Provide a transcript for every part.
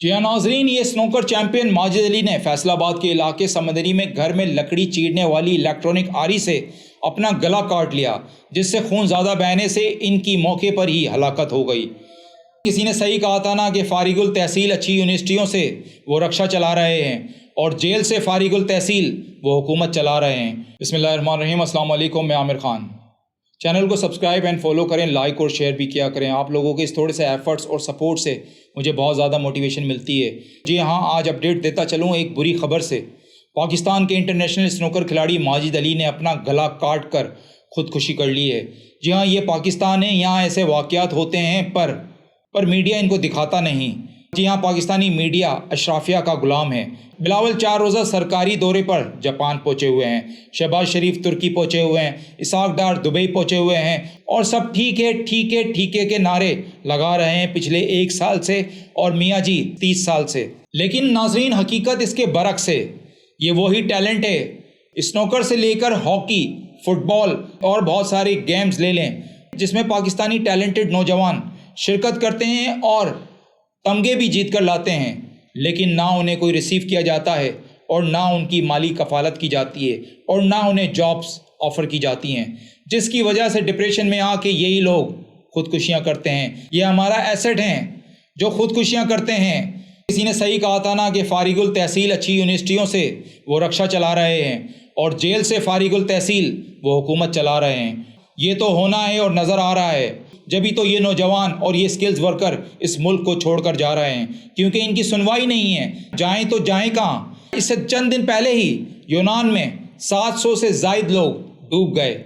جی ہاں ناظرین، یہ سنوکر چیمپئن ماجد علی نے فیصل آباد کے علاقے سمندری میں گھر میں لکڑی چیرنے والی الیکٹرانک آری سے اپنا گلا کاٹ لیا، جس سے خون زیادہ بہنے سے ان کی موقع پر ہی ہلاکت ہو گئی۔ کسی نے صحیح کہا تھا نا کہ فارغ التحصیل اچھی یونیورسٹیوں سے وہ رکشہ چلا رہے ہیں اور جیل سے فارغ التحصیل وہ حکومت چلا رہے ہیں۔ بسم اللہ الرحمن الرحیم۔ السلام علیکم، میں عامر خان۔ چینل کو سبسکرائب اینڈ فالو کریں، لائک اور شیئر بھی کیا کریں۔ آپ لوگوں کے اس تھوڑے سے ایفرٹس اور سپورٹ سے مجھے بہت زیادہ موٹیویشن ملتی ہے۔ جی ہاں، آج اپڈیٹ دیتا چلوں ایک بری خبر سے۔ پاکستان کے انٹرنیشنل سنوکر کھلاڑی ماجد علی نے اپنا گلا کاٹ کر خودکشی کر لی ہے۔ جی ہاں، یہ پاکستان ہے، یہاں ایسے واقعات ہوتے ہیں پر میڈیا ان کو دکھاتا نہیں۔ جی ہاں، پاکستانی میڈیا اشرافیہ کا غلام ہے۔ بلاول 4 روزہ سرکاری دورے پر جاپان پہنچے ہوئے ہیں، شہباز شریف ترکی پہنچے ہوئے ہیں، اسحاق ڈار دبئی پہنچے ہوئے ہیں، اور سب ٹھیک ہے ٹھیک ہے ٹھیک ہے کے نعرے لگا رہے ہیں پچھلے 1 سال سے، اور میاں جی 30 سال سے۔ لیکن ناظرین، حقیقت اس کے برعکس ہے۔ یہ وہی ٹیلنٹ ہے، اسنوکر سے لے کر ہاکی، فٹ بال اور بہت سارے گیمز لے لیں، جس میں پاکستانی ٹیلنٹڈ نوجوان شرکت کرتے ہیں اور تمغے بھی جیت کر لاتے ہیں، لیکن نہ انہیں کوئی ریسیو کیا جاتا ہے، اور نہ ان کی مالی کفالت کی جاتی ہے، اور نہ انہیں جابس آفر کی جاتی ہیں، جس کی وجہ سے ڈپریشن میں آ کے یہی لوگ خودکشیاں کرتے ہیں۔ یہ ہمارا ایسٹ ہیں جو خودکشیاں کرتے ہیں۔ کسی نے صحیح کہا تھا نا کہ فارغ التحصیل اچھی یونیورسٹیوں سے وہ رکشہ چلا رہے ہیں اور جیل سے فارغ التحصیل وہ حکومت چلا رہے ہیں۔ یہ تو ہونا ہے اور نظر آ رہا ہے، جبھی تو یہ نوجوان اور یہ سکلز ورکر اس ملک کو چھوڑ کر جا رہے ہیں، کیونکہ ان کی سنوائی نہیں ہے۔ جائیں تو جائیں کہاں؟ اس سے چند دن پہلے ہی یونان میں 700 سے زائد لوگ ڈوب گئے۔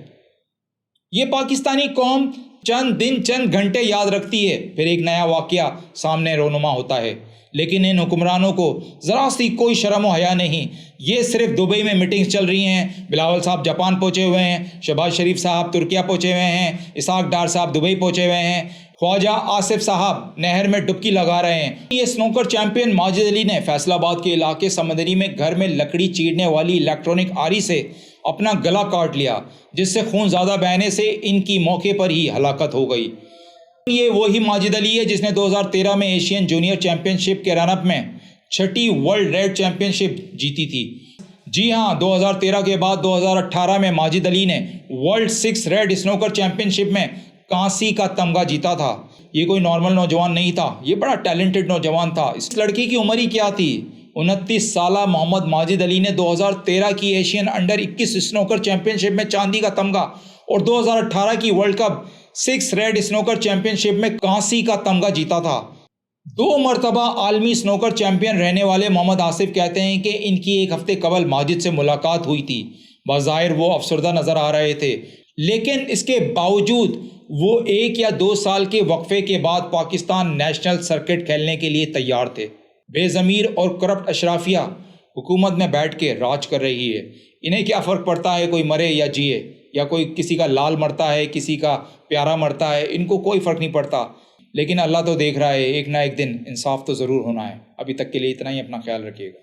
یہ پاکستانی قوم چند دن چند گھنٹے یاد رکھتی ہے، پھر ایک نیا واقعہ سامنے رونما ہوتا ہے۔ لیکن ان حکمرانوں کو ذرا سی کوئی شرم و حیا نہیں۔ یہ صرف دبئی میں میٹنگز چل رہی ہیں، بلاول صاحب جاپان پہنچے ہوئے ہیں، شہباز شریف صاحب ترکیہ پہنچے ہوئے ہیں، اسحاق ڈار صاحب دبئی پہنچے ہوئے ہیں، خواجہ آصف صاحب نہر میں ڈبکی لگا رہے ہیں۔ یہ سنوکر چیمپئن ماجد علی نے فیصل آباد کے علاقے سمندری میں گھر میں لکڑی چیرنے والی الیکٹرانک آری سے اپنا گلا کاٹ لیا، جس سے خون زیادہ بہنے سے ان کی موقع پر ہی ہلاکت ہو گئی۔ یہ وہی ماجد علی ہے جس نے 2013 میں ایشین جونیئر چیمپئن شپ کے رن اپ میں 6ٹی ورلڈ ریڈ چیمپئن شپ جیتی تھی۔ جی ہاں، 2013 کے بعد 2018 میں ماجد علی نے world 6 red snooker championship میں کانسی کا تمغہ جیتا تھا۔ یہ کوئی نارمل نوجوان نہیں تھا، یہ بڑا ٹیلنٹڈ نوجوان تھا۔ اس لڑکی کی عمر ہی کیا تھی؟ 29 سالہ محمد ماجد علی نے 2013 کی Asian under 21 snooker championship میں چاندی کا تمغہ اور 2018 کی world cup 6 red snooker championship میں کانسی کا تمغہ جیتا تھا۔ 2 مرتبہ عالمی سنوکر چیمپئن رہنے والے محمد آصف کہتے ہیں کہ ان کی 1 ہفتے قبل ماجد سے ملاقات ہوئی تھی۔ بظاہر وہ افسردہ نظر آ رہے تھے، لیکن اس کے باوجود وہ 1 یا 2 سال کے وقفے کے بعد پاکستان نیشنل سرکٹ کھیلنے کے لیے تیار تھے۔ بے ضمیر اور کرپٹ اشرافیہ حکومت میں بیٹھ کے راج کر رہی ہے۔ انہیں کیا فرق پڑتا ہے کوئی مرے یا جیے، یا کوئی کسی کا لال مرتا ہے کسی کا پیارا مرتا ہے، ان کو کوئی فرق نہیں پڑتا۔ لیکن اللہ تو دیکھ رہا ہے، ایک نہ ایک دن انصاف تو ضرور ہونا ہے۔ ابھی تک کے لیے اتنا ہی، اپنا خیال رکھیے گا۔